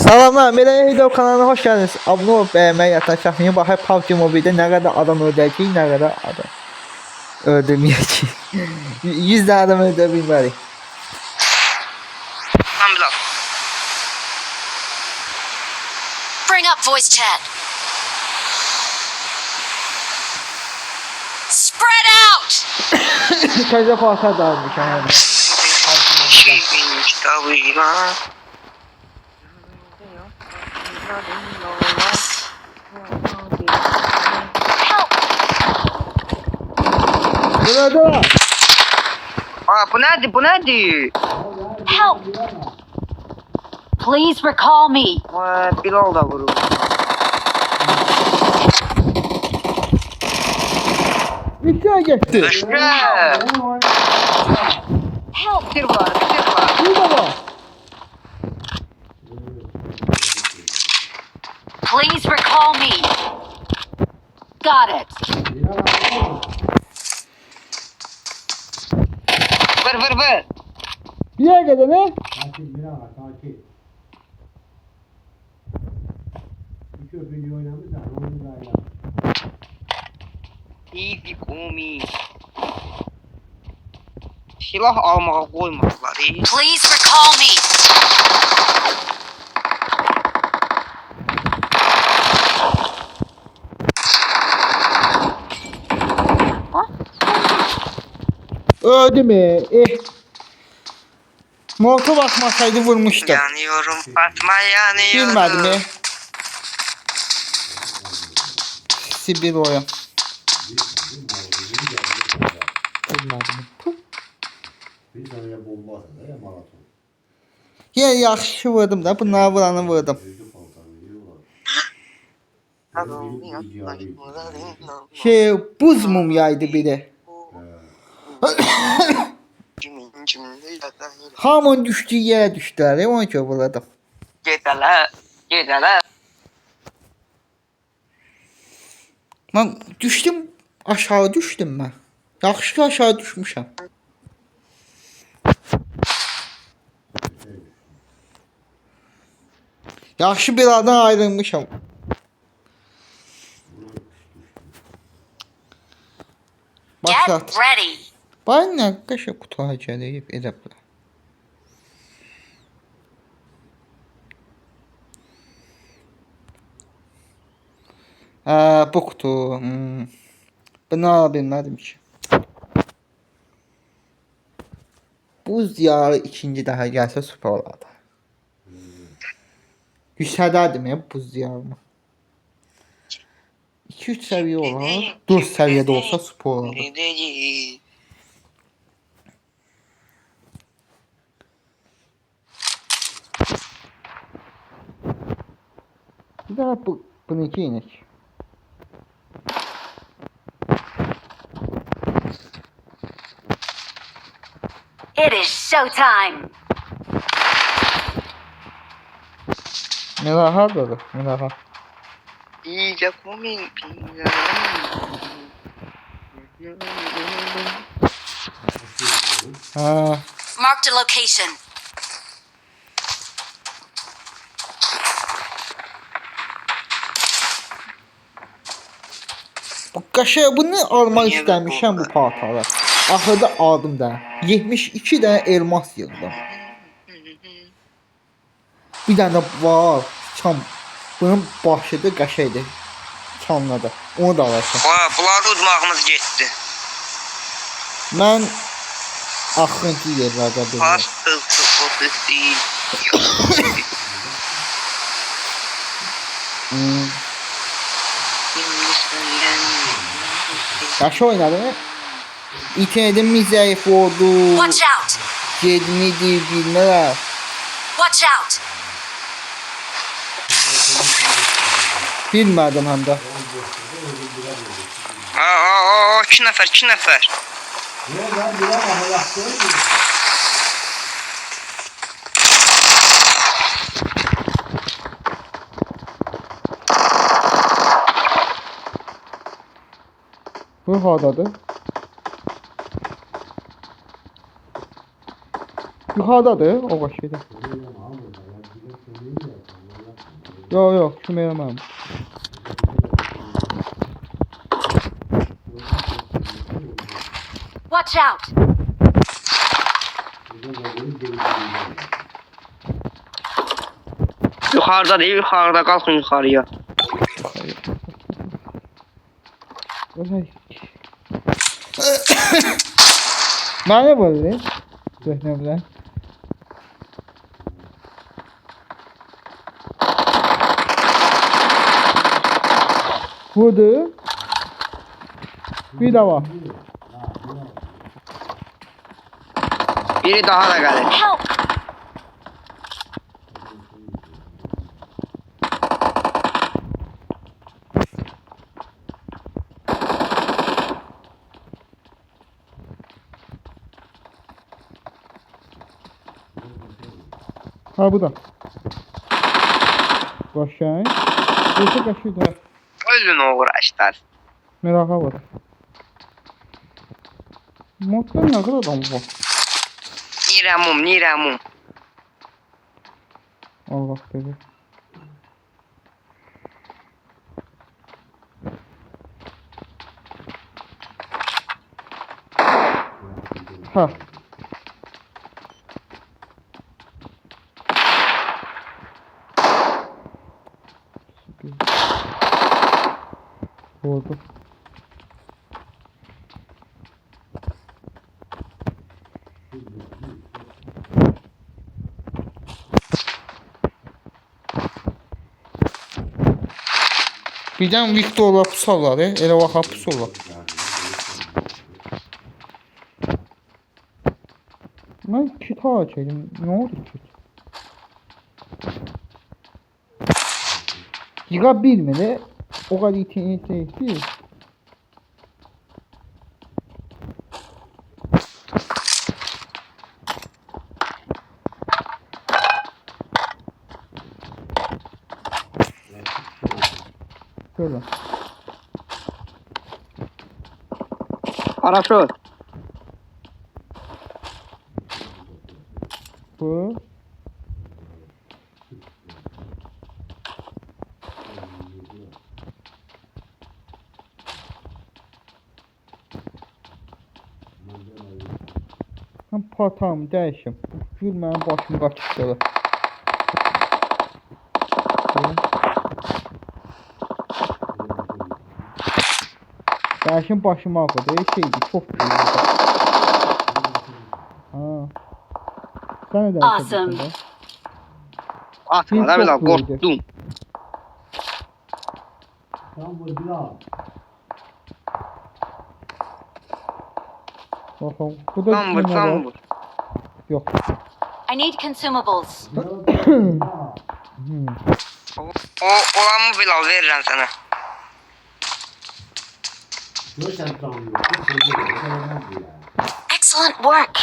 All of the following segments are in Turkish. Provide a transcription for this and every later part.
Salamlar, Melek Video kanalına hoş geldiniz. Abone olup beğenmeyi yatan şahsını bakıp PUBG Mobile'de ne kadar adam öldüreceğiz, ne kadar adam öldürmeyeceğiz. 100 tane adam öldürebilmeli. Ambulance. Bring up voice chat. Spread out. Kaça farka dağılmış abi. Help. Burada. Bu nedir? Bu nedir? Help. Please recall me. Bilal da vurur. İçeri geçti. Düştü. Help. Bitir var, bitir var. Burada var. Please recall me. Got it. Vır. Bir yere geldi ne? Sakin bir ara sakin. Bir köprüyü oynamış da onu da ya. Easy komi. Silah almağa koymadılar. Please recall me. Öldü mü? Molotov atmasaydı vurmuştu. Yanıyorum Fatma yanıyorum. Bilmedi mi? Sibir oyun. Bilmedi mi? Bir tane bomba atın da ya maraton. Ya yaxşı vurdum da bunları vuranı vurdum. Öldü kalkan veriyorlar. Tamam, Şey buz mumyaydı biri. Hamon düştüğü yere düştüler. Ona göre vurdum. Gideler. Ben düştüm. Aşağı düştüm ben. Yaxşı ki aşağı düşmüşəm. Yaxşı bir adam ayrılmışam. Başlat. Get ready. Ben ne kaşa kutuğa gələyib elə bura. Bu kutu. Bunu ala bilmədim ki. Buz diyarı ikinci daha gəlsə süper olardı. Yüksədərdim ya buz diyarımı. 2-3 səviyyə olar. 4 səviyyədə olsa süper olardı. Bir daha bununki inek. It is showtime. Melaha da. Melaha. İyice komik. Ha. Marked a location. Bu kaşaya bunu almak istemişəm bu paltarı. Axırda aldım da. 72 dənə elmas yığdım. Bir dənə var. Çam. Bunun başıdır, qəşəydir. Çamladı. Onu da alarsan. Bunları udmağımız getdi. Mən axırıncı yerlərdə bilmirəm. Pastılsı o değil. Qəşə oynadı. İnternetim zəif oldu. Watch out. Gedmidir, bilmirəm. Watch out. Bilmədim həm də. İki nəfər. Ne lan bir ama yaptın mı? Bu hardadır? Yuxarıdadır o baş yerdə. Öyle ama burada ya. Bir de söyleyin ya. Yok yok, kim eləməm. Watch out! Yuxarıda değil, yuxarıda. Qalxın yuxarıya. Olay. Mənə böyle. Zəhnemdən. Vurdu. Bir daha var. Biri daha da gəlir. Help! Ha bu da. Başlayın. Yoksa kaçıydı ha. Ölün uğraşlar. Meraka var. Modda ne kadar adam var? Nirəmum, nirəmum. Allah dedi. Ha. Oldu. Birdən Viktorla pusalar, elə vaxa pusurlar. Mən kit açayım, nə oldu kit? Yığa bilmedi, o kadar internet değil. Böyle. Paraşüt. Bu. Ben patamı dəyişim. Gül mənim başımı qaçışdırır. Dəyişim başımı ağrıdı. Şeydi, çox büyük. Ha. Sən də Awesome. dəyişim. Atma da belə qorxdum. Tam vur Bilal. Baxın, bu da Tam vur, kimə tam var? vur. Yox. I need consumables. Hmm. Olanı Bilal verirəm sənə. Görsen sanmıyor. Hiç olmaz ya. Excellent work.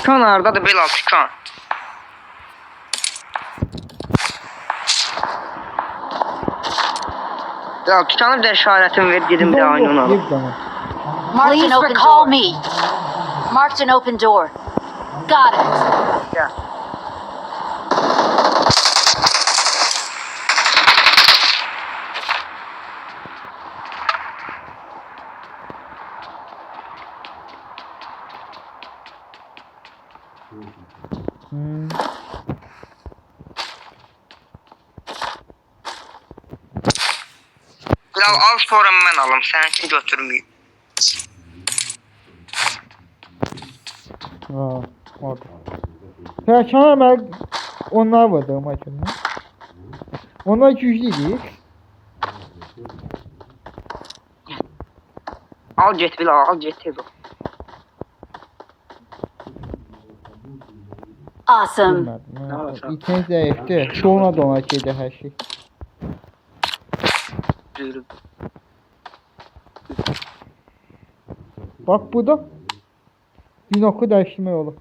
Kanardadır Bilal, çıkan. Bilal, tutanı bir də işarətimi ver, gedim bir də aynı onu alım. Bir dənə. Please recall me. Marked an open door. Got it. Gəl. Hmm. Bilal, al sonra mən alım, sənki götürməyim. Ha, orada. Pəkana mən onlar vardı makinə. Onlar güclüdür. Al get Bilal, al get tez ol. Awesome. Bilmədim. İtin zəifdir. Sonra dona gedir hər şey. Yürü. Bax bu da binoku dəyişdirmək olur.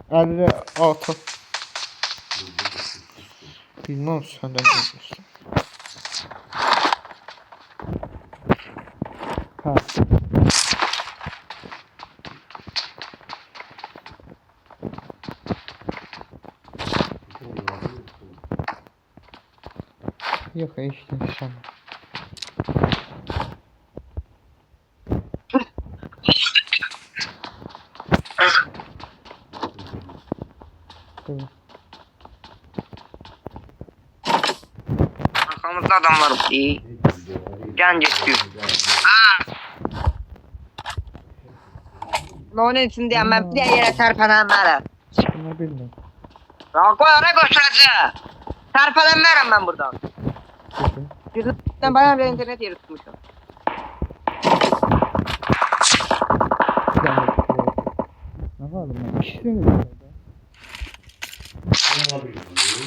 56. Bilmem səndən bilmirsən. Ha. Yok işte inşallah. Tamam. Arkamızda adam var. İyi. Can geçiyor. Onun için diyemem. Bir de yere terpelenmeli. Bunu bilmiyorum. Ya koy oraya göstereceğim. Terpelenmeyim ben buradan. Peki. Ben bayağı bir internet yeri tutmuşum. Ne var lan? Bir şey söyleyeyim.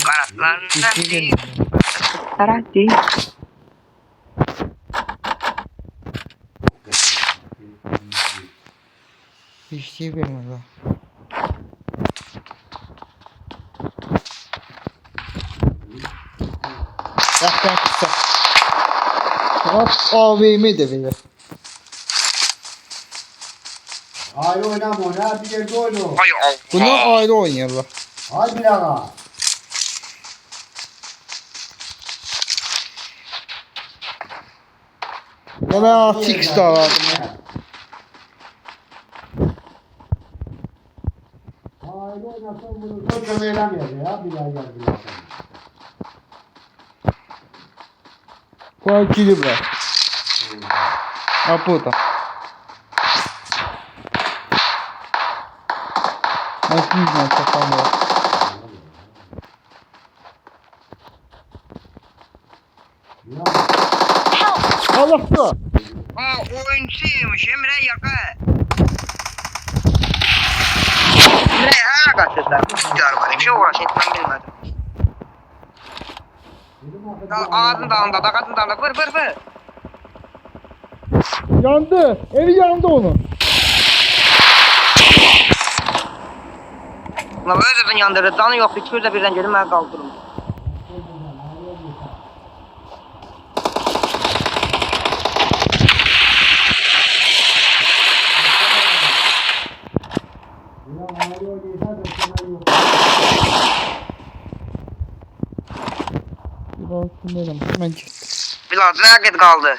Karatlarında Bir şey değil. söyleyeyim. Karat değil. Bir şey vermedi. Bak ben kısa. Bak AVM de verir. Ayrı oynama oyna bir yerde oyna. Ay Allah. Bunlar ayrı oynuyorlar. Hadi bir ağa. Ya ben artık da aradım. Ayrı oynasın bunu çok eğlenmiyor ya. Bir daha gel bir daha. Qual kili var? Ha burada. Nasıl yüzüne kafam var? Help! Allah da. Aa oyuncuymuş Emre yaka. Emre ha kaçırdı. Güzel var. Bir şey uğraşayım ben bilmedim. Ağzın dağında da kadın dağında vır vır vır. Yandı. Evi yandı onun. Ulan böyle de yandırdı. Canı yok. Hiçbir de birden gelin ben kaldırım. Bir baksın benim. Hemen git. Biraz raket kaldı.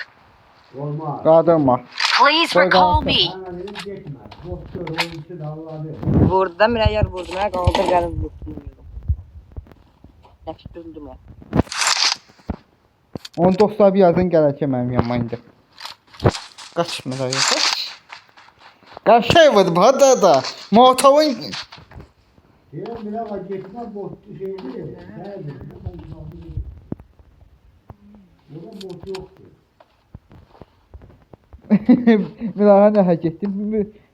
Olmaz. Kaldırma. Please recall me. Bana dedim geçme. Doktor oyuncu da Allah'ı. Vurdum bir yer vurdum. Ya kaldır gelin vurdum. Nefsüldüm ya. 19'da bir yazın gələcək mənim yanıma indi. Qaç Miraya, qaç. Qaçay vurdu, hada da. Motovun... Diyorum bir ağa geçme botlu şeydi. Nerede? Burada bot yoktu. Mirağa nə hə getdi?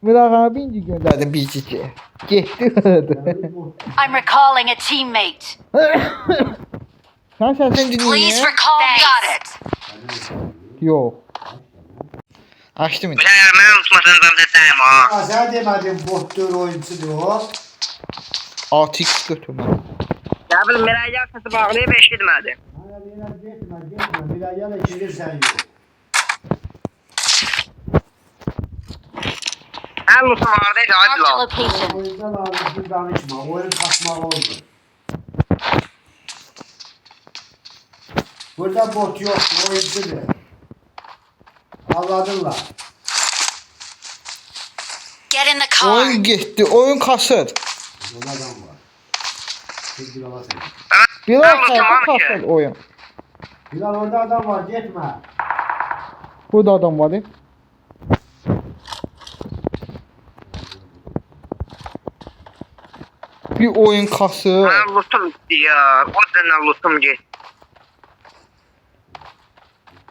Mirağa birinci göndərdim bir çiçeği. Getdi öldü. Yani bot. I'm recalling a teammate. Sen səsin Please dinləyə? recall me. Got it. Yox. Açdım indi. Birader ben unutmadan da desem ha. Ama sen demedin bottur oyuncudur o. 6x götürmə. Ya bileyim Miray yer sesi bağlayıp eşitmedi. Bana biraz geçme. Bir daha yana gelirsen yok. Her Lusum oradaydı hadi Marked a lan. location. Oyunda lazım danışma. Oyun kasmalı oldu. Burada bot yok. Oyuncudur. Anladınlar. Get in the car. Oyun getdi, oyun kasır. Burada adam var. Tek bir alasın. Biraz Ben fazla Müslümanım ki. kasır oyun. Bilal orada adam var. Gitme. Burada adam var. Bir oyun kasır. Ben Lusum gitti ya. O denen Lusum gitti.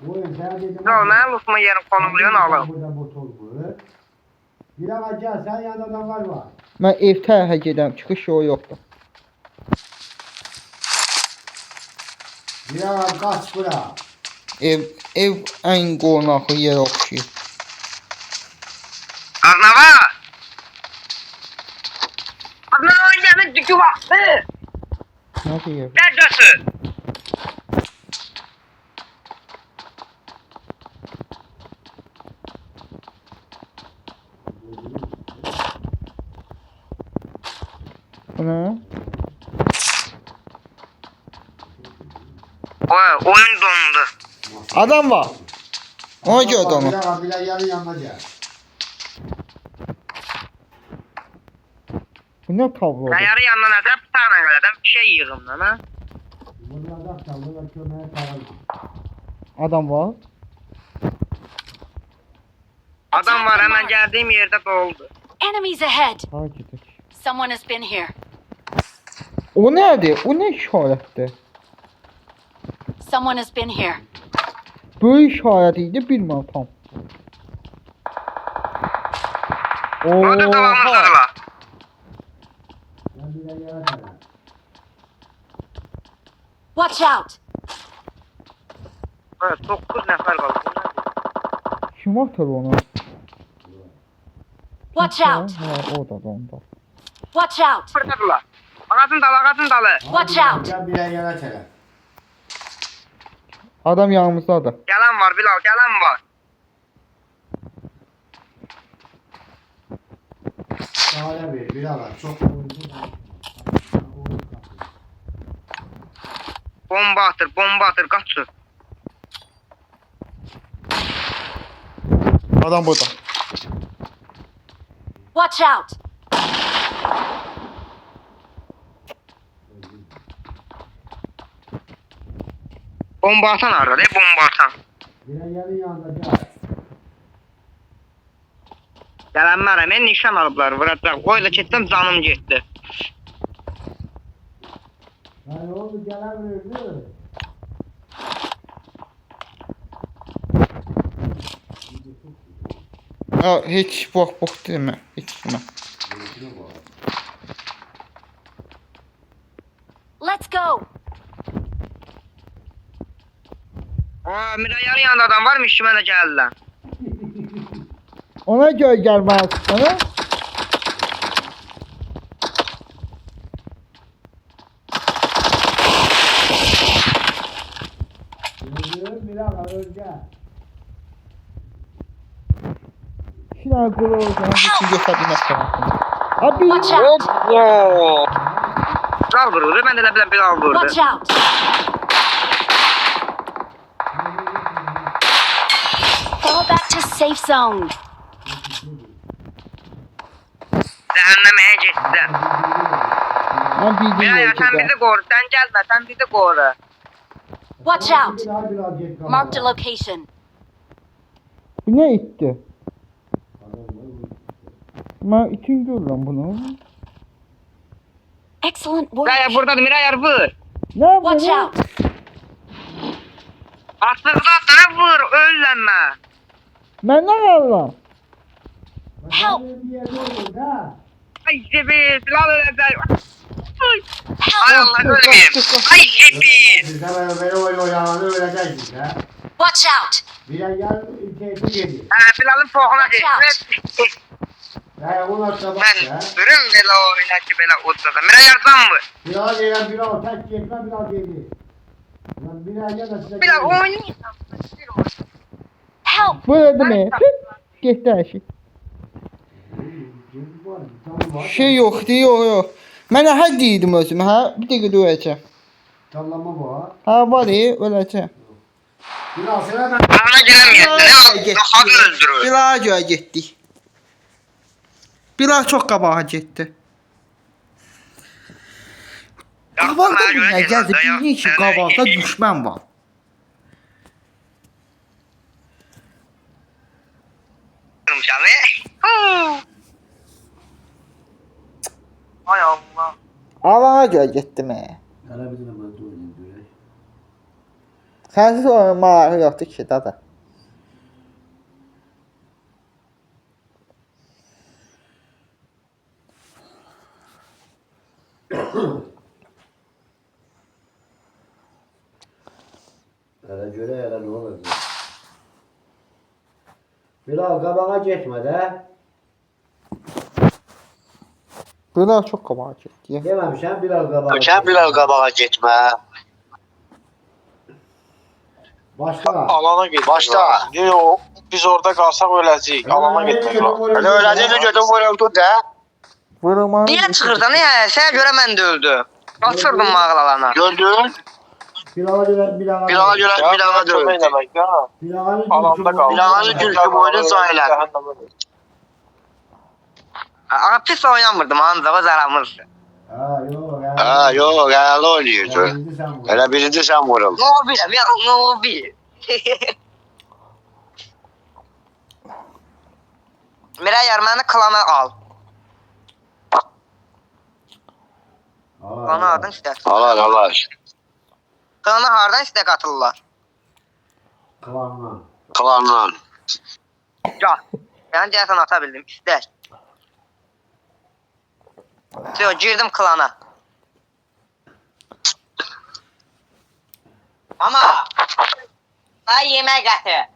Oyun sen dedim. Ya ben Lusum'un yerini konumluyorsun alım. Burada bot olmuş. Bilal gel. Sen yanında adamlar var. Mən ev tərəfə gedirəm, çıxış yolu yoxdur. Bilal kaç bura. Ev ən qorunaqlı yerə oxşuyur. Aznava! Aznava oyuncağının tükü baktı. Nədir yer? Gel götür. Bu nə? Oyun dondu. Adam var. Ona göre de onu. Bilal yarın yanına gel. Bu ne kablo? Ben yarı yandan azap bir tane kadar bir şey yığım lan ha. Bunlardan çaldılar kömeğe sarıldı. Adam var. Adam var hemen geldiğim yerde doldu. Enemies ahead. Hareket et. Someone has been here. O nerede? O ne işaretti? Someone has been here. Bu işaretiydi bilmem tam. Hadi tamamını Oha. sarıla. Ben Bilal yana sarıldım. Watch out. Evet 9 nefer kaldı. Kim atar onu? Watch out. Ha, o da onda. Watch out. Fırtadılar. Ağasın dalı ağasın dalı. Watch out. Gel Bilal yana sarıl. Adam yanımızda da. Gelen var Bilal gelen var. Sağla bir Bilal'a çok oyuncu. Bomba atır kaçsın. Adam burada. Watch out. Bomba atan arada bomba atan. Bilal yarın yanında gel. Gələnlər mən nişan alıblar vuracaq. Qoyla keçsəm canım getdi. Yani oğlum gelemiyor değil mi? Ha, hiç bok deme. Hiç deme. Let's go. Aa, Miray yarı yanında adam varmış ki mənə gəldilər. Ona göre gelmez sana. Bilal önce. Şuna kuru olacağım. Hiç göstermez sana. Abi. Watch out. Oo. Bilal vurdu. Mən də elə biləm Bilal vurdu. Watch out. Fall back to safe zone. Cəhənnəməyə getdi. Ben bildiğim Miray yolu sən bizi qoru. Sən gəlmə. Sən bizi qoru. Watch out. Bilal git. Marked a location. Bu ne itti? Ben için görürüm bunu. Excellent work. Miray buradadır. Miray yar vur. Ne bu? Watch out. Aslıqda atlara vur. Öllənmə. Ben ne yapayım? Help. Bir yerde olur da. Ay Zebi. Bilal öləcək. Ay. Help. Ay Allah ölməyim. Ay Zebi. Biz de böyle oynayana ölecektik ha. Watch out. Bilal gel içerisi geliyor. Bilal'ın pohuna Watch getdi. Ya ona sabah Mən ya. durum belə oyuna ki belə odada. Miray yardan mı? Bilal gelen Bilal tek yetme Bilal geliyor. Lan Bilal gel de size Bilal geliyor. oynayın. Help. Bu ne demek? Geçti her şey. Şey yok yok. Ben her değildim özüm ha. Bir tek öleceğim. Sallama bu ha. Ha var ya öleceğim. Bilal sen hemen. Ağına girəməyəsən. Ne hadı öldürür. Bilal göre gittik. Bilal çok kabağa gitti. Qabaqda dünya gəldi. Bilin ki qabaqda düşmən var. Ay Allah. Alana göre gittim he. Hala bizim hemen oynayın böyle. Sensiz oynamaları yoktu ki dada. Hala göre hala ne olur? Bilal kabağa geçme de. Bilal çok kabağa gitti. Dememişim Bilal kabağa. Sen Bilal qabağa getmə. Başka. Alana get. Başda. Yox, biz orada qalsaq öləcəyik. Alana getmək lazım. Öyle Öləcəyini götür vuruldu da. Vurulmanın Niyə çıxırsan? Niyə? Sənə görə mən də öldüm. Qaçırdım mağaralarına. Gördün? Pilava göre Bilava. Bilava göre Bilava Çok dövdü. eylemek ya. Bilava'nın Alanda kaldı. Bilavanın türkü boyunu sayılar. Ama pis oynamırdım ancaq o zaramızdı. Ha yok. Ha yok hayal oynuyordu. Birinci sen vur. Hele birinci sen vuruldun. Ne olabilir ya ne olabilir? Miray Erməni klana al. Klana hardan istəyirsən? Allah. Klana hardan istə qatırlar? Klanla. Klandan. Gel. Ben deyəsən ata bildim. İstər. Girdim klana. Ama daha yemek getir. Ya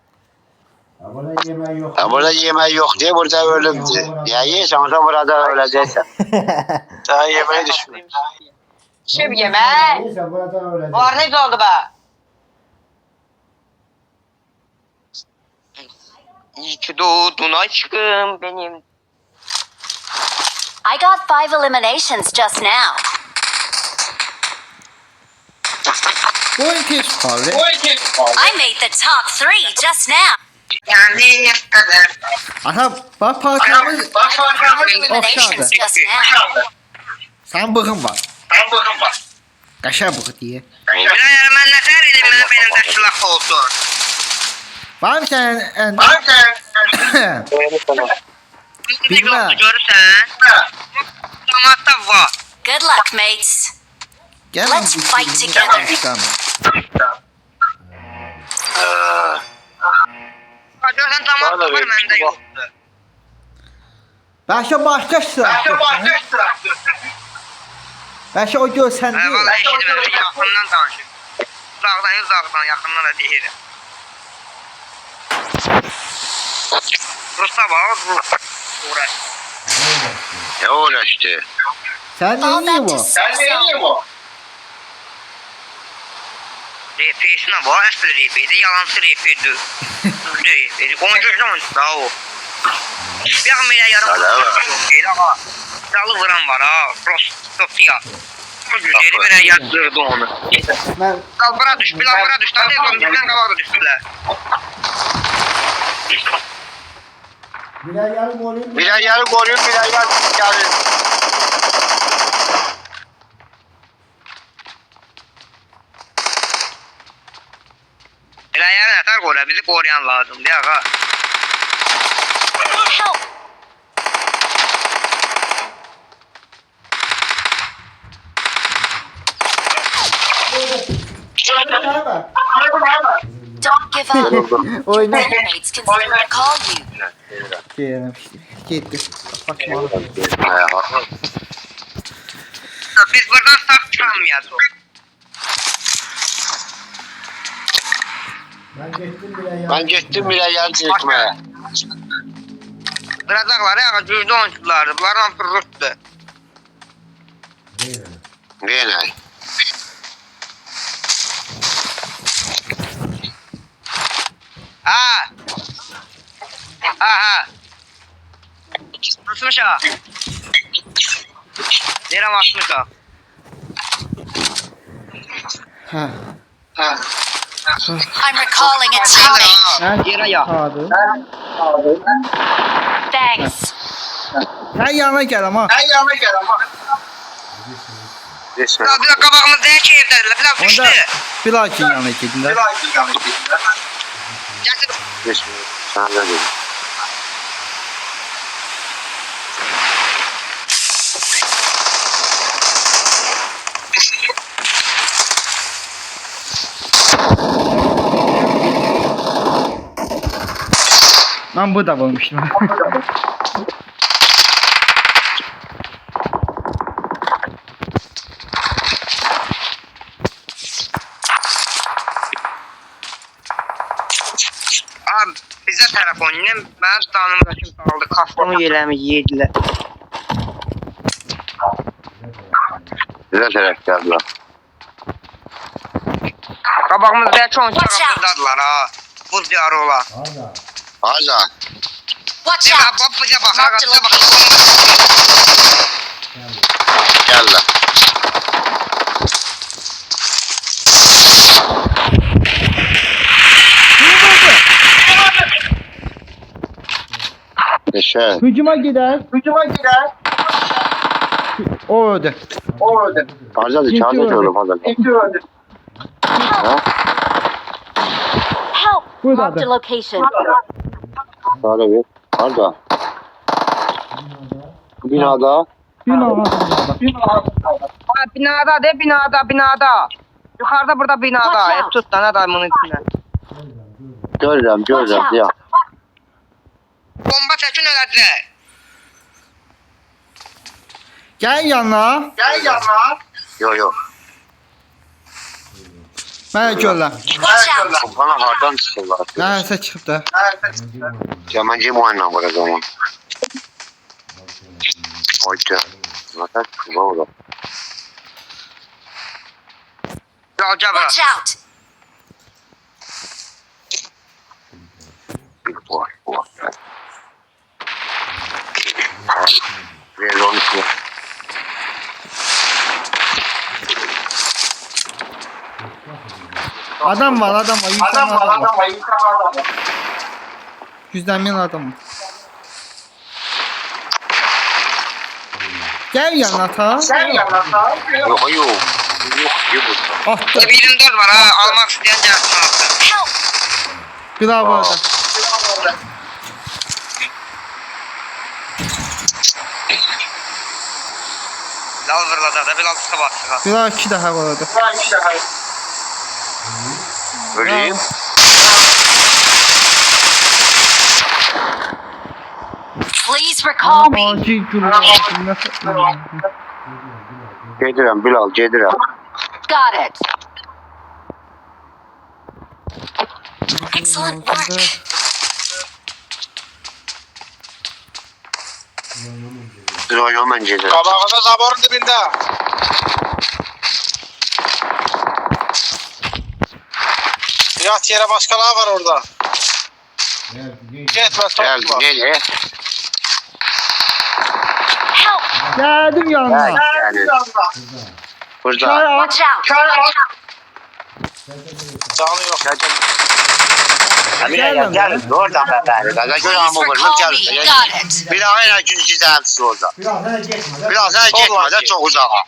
burada yemeği yok. Ya burada yemek yok diye burada ölümdü. Ya yiysen olsa burada öleceksin. Sen yemeği düşün. Şimdi yemek. Neyse burada öyle. Var ne oldu be? İyi ki doğdun aşkım benim. I got 5 eliminations just now. Bu oyun keş kaldı. I made the top 3 just now. Yani ne kadar? Ata bak parçamız 5 eliminations Offside. just now. sen bıkın var. Kaşa bıkı diye. Bilal ben ne kadar elimde benim de silah olsun. Var mı sen en... Bilmem. Görürsen. Damatta var. Good luck, mates. Gel Let's fight together. Görürsen damatta var bende yoktu. Belki başka silah. Belki o görsen değil. Vallahi şimdi ben yakından danışıyorum. Uzaktan yakından da değilim. Rus'a bak, Rus. Ne uğraştı? Sen Fall ne iyi back to bu? zone. RP'sine bak, eski RP'ydi, yalancı RP'ydi. RP'ydi, konuşursun daha o. Bir amele yarım RP'ydi ama silahlı vuran var ha, Rostofya. Güzeli bile yazdırdı onu. Ben Dalbara düş, bir dalbara düş, daha değil, bizden kabakta düştüler. Birer yarım olayım. Birer yarı koruyor, birer yarı geldi. Birer yarı yeter koruyor, bizi koruyan lazım diye ha. Help! Don't give up. oyna. Teammates can still recall you. Diyelim işte. Gitti. Bakma. Biz buradan sağ çıkamayacağız. Ben gittim birer yarım. Çekmeye. Kıracaklar ya, cüzde oyunculardı. Bunlar nampır Rus'tu. Gene. Ha. Ha. Rus'muş ha. Nerem açmış ha. Ha. I'm recalling a teammate. Ben Yere ya. Hadi. Thanks. Sen yanına gel ama. Ya bir dakika bakımız ne çevirdiler. Bir dakika düştü. Onda bir lakin yanına gidinler. Getir. Ben bu da bulmuştum. Abi bize telefonum ben tanımdaşım kaldı. Kafamı yeləmi yediler. Bize taraf geldiler. Qabağımızda çox Watch out. çağırdılar ha. Buz diyarı ola. Hala. Watch Ya out. bak bize bak. Mark the Bize bak. Geldiler. Şey. Hücuma gider. O öldü. Harcadı Gitti çağırdı öyle. öyle fazla. Ha? Help! Burada Marked a da. location. Sarı bir. Harca. Binada. Binada. Yukarıda burada binada. Watch Hep out. tut lan adamın içine. Görürüm Watch out. ya. Bomba çekin öldüler. Gel yanına. Yok. Ben görürüm. Watch out! Bana hardan çıkıyorlar. Neyse çıktı. Yabancı muayene var o zaman. Hoca. Nasıl çıkıyor oğlum? Gel bırak. Watch out! Bu. Ver onu şuna. Adam var. Yüzden adam var. Yüzden bin adam var. Gel yanına ta. Yok. Yok bu. Attı. Burada bir 24 var ha. Almak isteyen gelsin alsın. Help! Bir daha burada. Lal vırladı da bir altı bastı. Bir daha iki daha burada. Öleyim. Please recall me. Acil gülüyor. Cedirem Bilal cedirem. Got it. Excellent work. Bir oynuyorum ben cedirem. Kabağında zaborun dibinde. Biraz yere başkaları var orada. Gitme Gel topla. gel. Help! Geldim yanına. Yani. Burada. Çay Watch out! Canı yok. Gel. Oradan ben. Gaza göre Please ama recall me. Got it. Bir daha en güncü çizemsiz orada. Biraz daha gitme de çok uzağa.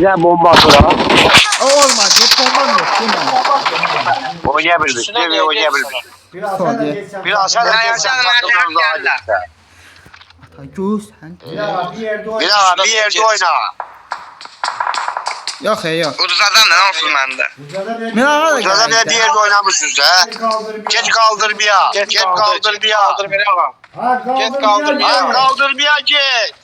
Ya bomba atıra. Olmaz. Hep bombam yok. Oynayabiliriz. Bir oynayabiliriz. Biraz sen de Ayaktan geldiler. Göz sen. Bir daha bir yerde oyna. Yok yok. Uduz adam ne olsun bende. Mirağa da Sırada bir yerde oynamışsınız ha. Geç kaldır bir ya. Geç kaldır bir ya. Kaldır beni ama. Git kaldır bir ya. Kaldır bir ya geç.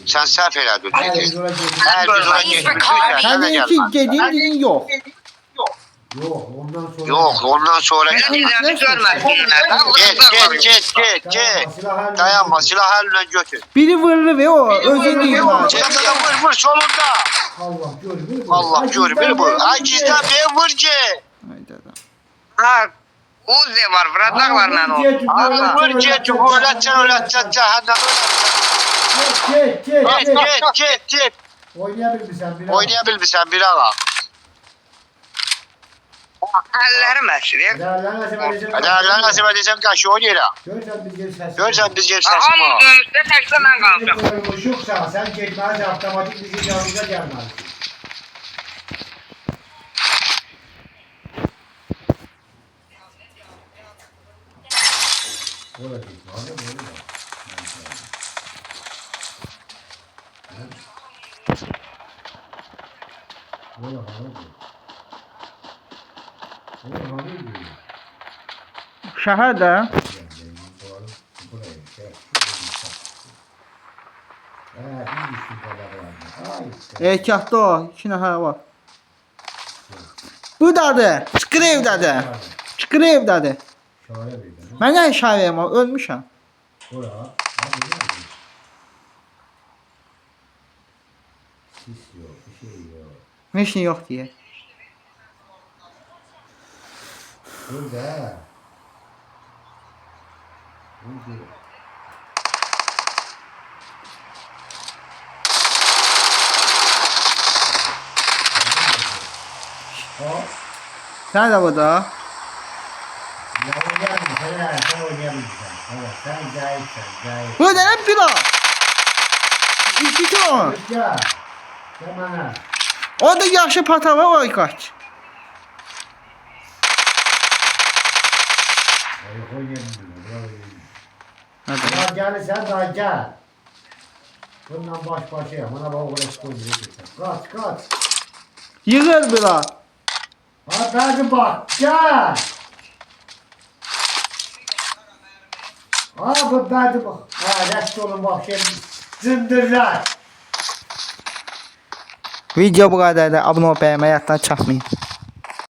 Sen sef helal dur. Her bir zora geçmiş. Sen de iki dediğin yok. Yok ondan sonra Sizleri görmezsinler. Geç. Dayanma silah eline götür. Biri vırlı ve o özün değil var. Cemile vur solunda. Allah görmüyor bu. Acizden bir vur ki. Ha, Uzi var, Vradak var lan o. Allah vur ki. Öğreteceksin cehennem. Git. Oynayabil misin bir ağa? Ellerim esir. Hadi Allah nasip edeceğim karşı oynayalım. Görsen biz gel saçma. Ama dönüşte tekte ben kalacağım. Sen gitmez otomatik bir şey yanınıza gelmez. Şəhər də. Ehtiyatda o. 2 nəfər var. Buradadır. Çıxır evdədir. Çıxır evdədir. Mən nə işarəyəm o? Ölmüşəm. Heç nə yox deyə. Burada. O. Sen de burada. Ya oynayabilirsin. Sen oynayabilirsin. Evet. Sen cahilsin. Cahil. Bu ne pila? İki ton. Ya. Tamam. O da yaxşı patava var kaç. Yok oynayabilirsin. Hadi. Ya gelirsen daha gel. Bundan baş başa. Bana bak orası koyuyorsun. Kaç. Yığır bila. Hadi bak gel. Bu hadi bak. Rest olun bak şimdi. Zındırlar. Video bu kadar da abone ol, beğenmeyi, hatta çakmayın.